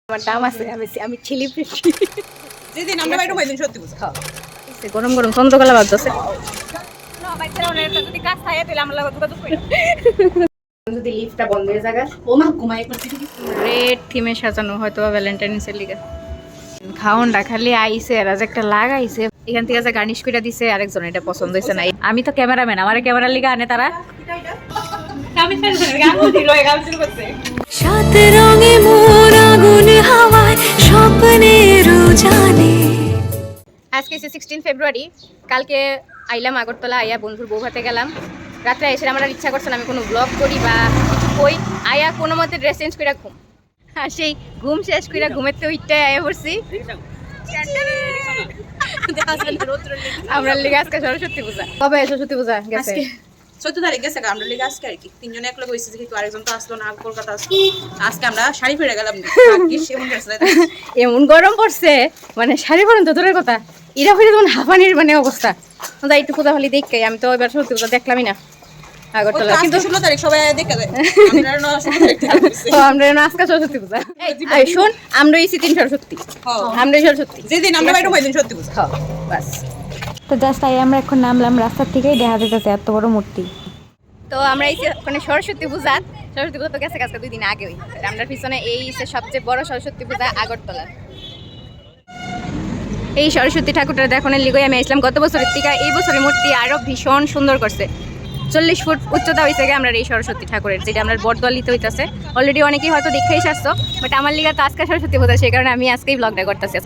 আমার দাম আছে আমি ছিলি যেদিন আমরা বাইরে ওই দিন সত্যি বুঝ খাও গরম গরম চন্দ্রকলা বাজছে যদি লিফটটা বন্ধ হয়ে জায়গা ও মা ঘুমাই করতে রেড থিমে সাজানো হয়তো ভ্যালেন্টাইন্সের লিগে খাওনটা খালি আইছে আর আজ একটা লাগাইছে এখান থেকে যে গার্নিশ করে দিছে আরেকজন এটা পছন্দ হয়েছে না আমি তো ক্যামেরাম্যান আমার ক্যামেরার লিগে আনে তারা সাত রঙে মোর আগুন হাওয়ায় স্বপ্নের জানে। আজকে 16 ফেব্রুয়ারি কালকে আইলাম আগরতলা আইয়া বন্ধুর বউ হাতে গেলাম রাত্রে এসে আমার ইচ্ছা করছে আমি কোনো ব্লগ করি বা কিছু কই আয়া কোনো মতে ড্রেস চেঞ্জ করে ঘুম আর সেই ঘুম শেষ করে ঘুমের তো ওইটাই আয়া পড়ছি আমরা লিগে আজকে সরস্বতী পূজা কবে সরস্বতী পূজা গেছে 14 তারিখ গেছে আমরা লিগে আজকে আর কি তিনজনে একলা হইছে যেহেতু আরেকজন তো আসলো না কলকাতা আসলো আজকে আমরা শাড়ি পরে গেলাম ভাগ্যিস এমন গেছে এমন গরম পড়ছে মানে শাড়ি পরেন তো দূরের কথা এরা হয়ে যেমন হাঁপানির মানে অবস্থা তাই একটু পূজা হলে দেখে আমি তো এবার সরস্বতী পূজা দেখলামই না আগরতলা কিন্তু 16 তারিখ সবাই দেখে যায় আমরা আজকে সরস্বতী পূজা শোন আমরা এই 3 সরস্বতী আমরা সরস্বতী যেদিন আমরা বাইরে ওই দিন সত্যি বুঝ খাও বাস তো জাস্ট তাই আমরা এখন নামলাম রাস্তার থেকেই দেখা যেতেছে এত বড় মূর্তি। তো আমরা এই মানে সরস্বতী পূজা তো গেছে কাছে 2 দিন আগে আমরা পিছনে এই সবচেয়ে বড় সরস্বতী পূজা আগরতলা এই সরস্বতী ঠাকুরটা দেখানোর লিগই আমি আসলাম গত বছরের থেকে এই বছরের মূর্তি আরো ভীষণ সুন্দর করছে 40 ফুট উচ্চতা হয়েছে আমরা এই সরস্বতী ঠাকুরের যেটা আমরা বটদলিতে হইতেছে অলরেডি অনেকেই হয়তো দেখেই আসছো বাট আমার লিগা তো আজকে সরস্বতী পূজা সেই কারণে আমি আজকেই ব্লগটা করতেছি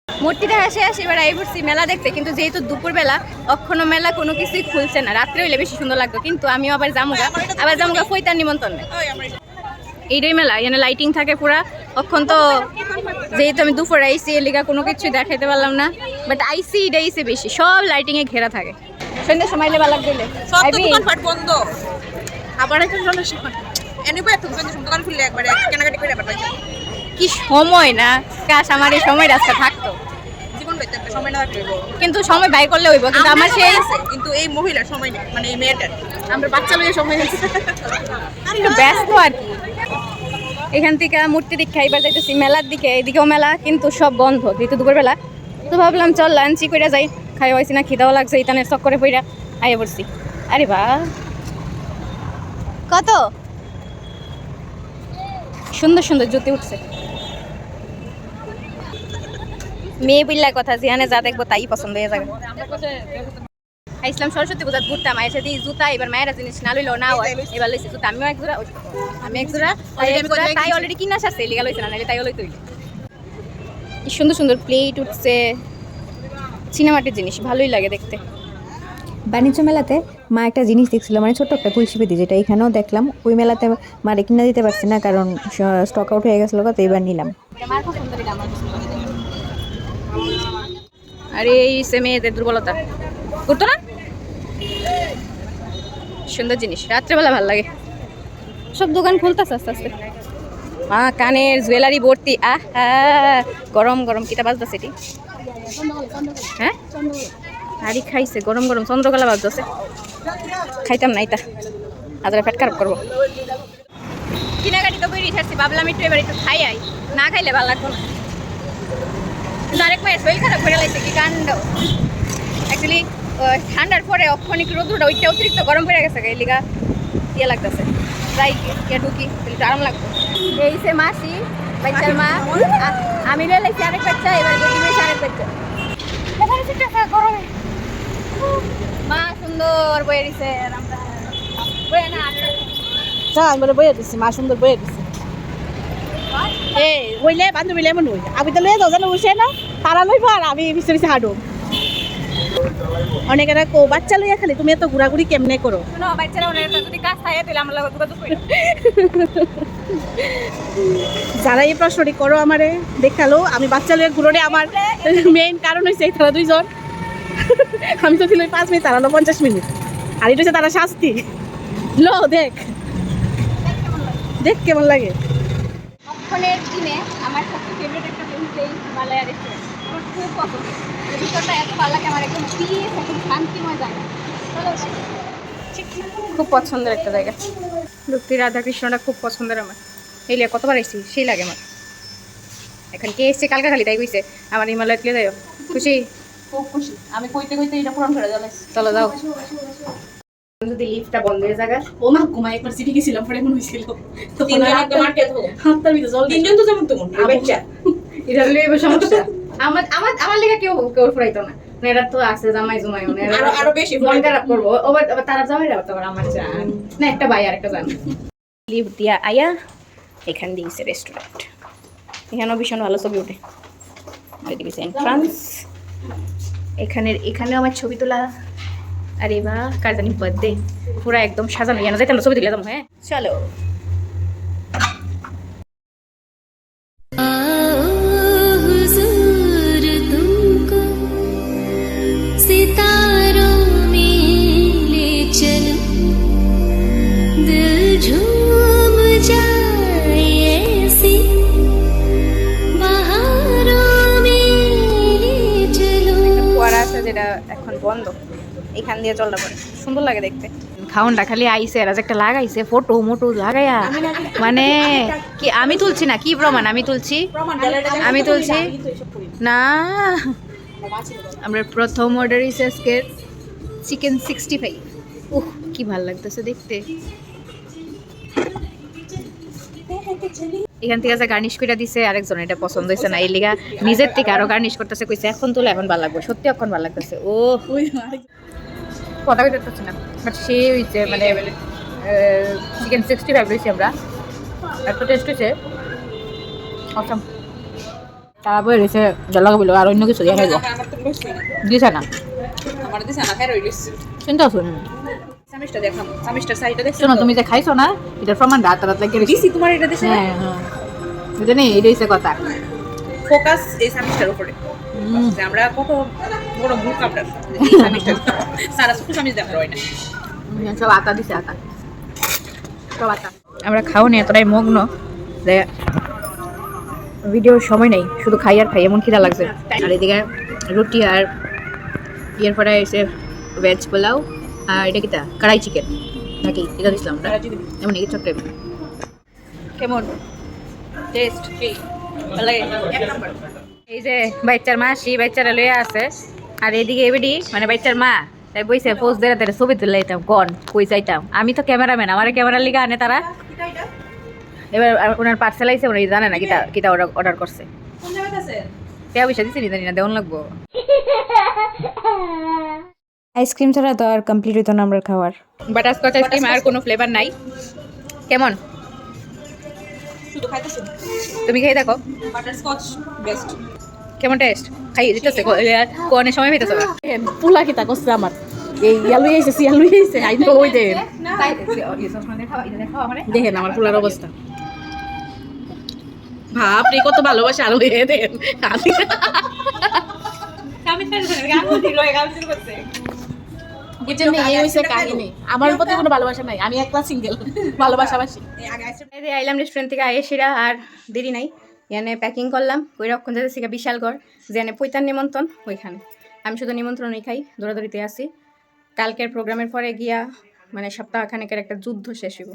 মূর্তিটা আসে এবার আই পড়ছি মেলা দেখতে কিন্তু যেহেতু দুপুরবেলা অক্ষণ মেলা কোনো কিছুই খুলছে না রাত্রে হইলে বেশি সুন্দর লাগতো কিন্তু আমিও আবার জামুগা ফইতার নিমন্ত্রণ এইটাই মেলা এখানে লাইটিং থাকে পুরা অক্ষণ তো যেহেতু আমি দুপুর আইসি এর লিগা কোনো কিছুই দেখাইতে পারলাম না বাট আইসি এটাই বেশি সব লাইটিং এ ঘেরা থাকে সন্ধ্যার সময় লেবা লাগবে সব দোকানপাট বন্ধ আবার এখন জনের সময় এনিবা একটু দোকান খুললে একবারে কেনাকাটি করে আবার যাই কি সময় না কাশ আমার এই সময় রাস্তা থাকতো জীবন বাইতে একটা সময় না থাকলে কিন্তু সময় বাই করলে হইব কিন্তু আমার সেই কিন্তু এই মহিলার সময় নেই মানে এই মেয়েটার আমরা বাচ্চা লইয়ে সময় আছে একটু ব্যস্ত আর কি এখান থেকে মূর্তি দীক্ষা এবার যাইতেছি মেলার দিকে এদিকেও মেলা কিন্তু সব বন্ধ যেহেতু দুপুরবেলা তো ভাবলাম চল লাঞ্চি করে যাই খাই হয়েছি না খিদাও লাগছে ইতানের চক্করে পইরা আইয়া পড়ছি আরে বা কত সুন্দর সুন্দর জুতি উঠছে মেয়ে বিল্লার কথা যেখানে যা দেখবো তাই পছন্দ হয়ে যাবে ইসলাম সরস্বতী পূজা ঘুরতাম মায়ের সাথে জুতা এবার মায়েরা জিনিস না লইলো না এবার লইছি জুতা আমিও এক জোড়া তাই অলরেডি কিনা আসছে লিগা লইছে না নাহলে তাইও লইতে হইলে সুন্দর সুন্দর প্লেট উঠছে সিনেমাটির জিনিস ভালোই লাগে দেখতে। বাণিজ্য মেলাতে মা একটা জিনিস দেখছিল মানে ছোট্ট একটা তুলসী পেতি যেটা এখানেও দেখলাম ওই মেলাতে মারে কিনা দিতে পারছি না কারণ স্টক আউট হয়ে গেছিলো তো এবার নিলাম। আরে এই সে মেয়েদের দুর্বলতা করতো না সুন্দর জিনিস রাত্রেবেলা ভালো লাগে সব দোকান খুলতেছে আস্তে আস্তে কানের জুয়েলারি ভর্তি গরম গরম কিটা বাজতেছে এটি হ্যাঁ হাড়ি খাইছে গরম গরম চন্দ্রকলা বাজতেছে খাইতাম না এটা আজকে পেট খারাপ করবো কেনাকাটি তো বেরিয়ে ছাড়ছি ভাবলাম একটু এবার একটু খাই না খাইলে ভালো লাগবো না কিন্তু আরেক মায়ের শরীর খারাপ করে লাগছে কি কাণ্ড অ্যাকচুয়ালি ঠান্ডার পরে অক্ষণিক রোদ্রটা ওইটা অতিরিক্ত গরম পড়ে গেছে এই লিগা ইয়ে লাগতেছে তাই ইয়ে ঢুকি একটু আরাম লাগতো এই সে মাসি বাচ্চার মা আমি লাগছি আরেক বাচ্চা এবার বেটি মেয়েছে আরেক বাচ্চা গরমে মা সুন্দর বয়ে দিছে বয়ে না আমি বলে বইয়ে দিচ্ছি মা সুন্দর বইয়ে দিচ্ছে হইলে বান্ধবী লেমন হই আমি তো লয়ে যাও জানো বসে না তারা লইব আর আমি পিছে পিছে হাঁটু অনেকেরা কো বাচ্চা লইয়া খালি তুমি এত ঘোরাঘুরি কেমনে করো শোনো বাচ্চারা ওনার যদি কাজ থাকে তাহলে আমরা যোগাযোগ করি যারা এই প্রশ্নটি করো আমারে দেখালো আমি বাচ্চা লইয়া ঘুরোরে আমার মেইন কারণ হইছে তারা দুইজন আমি তো ছিল 5 মিনিট তারা 50 মিনিট আর এটা হচ্ছে তারা শাস্তি লো দেখ দেখ কেমন লাগে অক্ষণের দিনে আমার সবচেয়ে ফেভারিট একটা প্লেস এই হিমালয়া রেস্টুরেন্ট আমার খুব পছন্দ ভিতরটা এত ভালো লাগে আমার একদম পিস একদম শান্তিময় জায়গা খুব পছন্দের একটা জায়গা ভক্তি রাধাকৃষ্ণটা খুব পছন্দের আমার এই লিয়ে কতবার এসেছি সেই লাগে আমার এখন কে এসছে কালকা খালি তাই কইছে আমার হিমালয় তুলে যাও খুশি খুব খুশি আমি কইতে কইতে এটা পূরণ করে যাবে। চলো যাও যদি লিফটটা বন্ধ হয়ে জায়গা ও মা ঘুমাই একবার সিটি গেছিলাম পরে মনে হয়েছিল তো তিনজন একদম আটকে থাকো। হাতটার ভিতরে জল তিনজন তো যেমন তেমন বাচ্চা এটা হলো এবার সমস্যা আমার আমার আমার লেগে কেউ কেউ ফুরাইতো না মানে এরা তো আছে জামাই জমাই আরো বেশি মন খারাপ করবো আবার তারা জামাই রাখতে পারে আমার জান না একটা ভাই আর একটা জান লিফট দিয়া আয়া এখান দিয়েছে রেস্টুরেন্ট এখানেও ভীষণ ভালো ছবি ওঠে দিয়েছে এন্ট্রান্স এখানেও আমার ছবি তোলা আরে বা কার জানি বার্থডে পুরো একদম সাজানো জানো যাইতাম ছবি তুলে হ্যাঁ চলো हुजूर तुमको सितारों में ले चलो दिल झूम जाए ऐसी बहारों में ले चलो কুয়ারা আছে যেটা এখন বন্ধ এখান দিয়ে চলটা পড়ে সুন্দর লাগে দেখতে খাওনটা খালি আইসে এরা যে একটা লাগাইছে ফটো মোটো লাগাইয়া মানে কি আমি তুলছি না কি প্রমাণ আমি তুলছি আমি তুলছি না আমরা প্রথম অর্ডার হয়েছে আজকে চিকেন 65 উহ কি ভাল লাগতেছে দেখতে এখান থেকে যে গার্নিশ করে দিছে আরেকজন এটা পছন্দ হয়েছে না এই লিগা নিজের থেকে আরো গার্নিশ করতেছে কইছে এখন তুলে এখন ভালো লাগবে সত্যি এখন ভালো লাগতেছে ও কথা কইতে পারছি না বাট সে হইছে মানে চিকেন 65 রয়েছে আমরা এত টেস্ট হয়েছে অসম তারপর রয়েছে জলগা বলো আর অন্য কিছু দিয়ে খাইব আমার তো বসছি না দিছে না আমার দিছে না খাই রইলিস শুনতে শুন সামিস্টার দেখাম সামিস্টার সাইডটা দেখছ শোনো তুমি যে খাইছো না এটার প্রমাণ রাত রাত লাগে দিছি তোমার এটা দিছে হ্যাঁ হ্যাঁ এটা নেই এটা হচ্ছে কথা ফোকাস এই সামিস্টার উপরে যে আমরা কত বড় ভুল কামড়া সামিস্টার সারা সুখ সামিস দেখা হয় না সব আটা দিছে আটা সব আটা আমরা খাও নি এতটাই মগ্ন যে ভিডিওর সময় নেই শুধু খাই আর খাই এমন খিদা লাগছে আর এদিকে রুটি আর এর পরে এসে ভেজ পোলাও আর এটা কিটা কড়াই চিকেন নাকি এটা দিছিলাম আমরা এমন কিছু একটা কেমন টেস্ট ভালো লাগে এক নম্বর এই যে বাচ্চার মাসি বাচ্চারা লইয়া আছে আর এদিকে এবিডি মানে বাচ্চার মা তাই বইছে পোস্ট দেরা দেরা ছবি তুলে দিতাম কোন কই যাইতাম আমি তো ক্যামেরাম্যান আমার ক্যামেরার লিগা আনে তারা এবার ওনার পার্সেল আইছে উনি জানে না কিটা কিটা অর্ডার করছে কোন জায়গায় আছে কে পয়সা দিছে নি জানি না দেওয়ান লাগবো আইসক্রিম ছাড়া তো আর কমপ্লিট হইতো না আমরা খাওয়ার বাটারস্কচ আইসক্রিম আর কোনো ফ্লেভার নাই কেমন শুধু খাইতেছি তুমি খেয়ে দেখো বাটারস্কচ বেস্ট কেমন টেস্ট খাই দিতেছে কোনের সময় হইতেছে না পুলা কিতা করছে আমার এই ইয়ালুই আইছে সিয়ালুই আইছে আই তো ওই দেন দেখেন আমার পুলার অবস্থা ভাব রে কত ভালোবাসা আর হয়ে দেন বুঝছেন না এই হইছে কাহিনী আমার প্রতি কোনো ভালোবাসা নাই আমি একলা সিঙ্গেল ভালোবাসাবাসি এই যে আইলাম রেস্টুরেন্ট থেকে আয়েসিরা আর দেরি নাই এখানে প্যাকিং করলাম ওই রকম যাচ্ছে বিশালগড় যেখানে পৈতার নিমন্ত্রণ ওইখানে আমি শুধু নিমন্ত্রণই খাই দৌড়াদৌড়িতে আসি কালকের প্রোগ্রামের পরে গিয়া মানে সপ্তাহখানেকের একটা যুদ্ধ শেষ হইব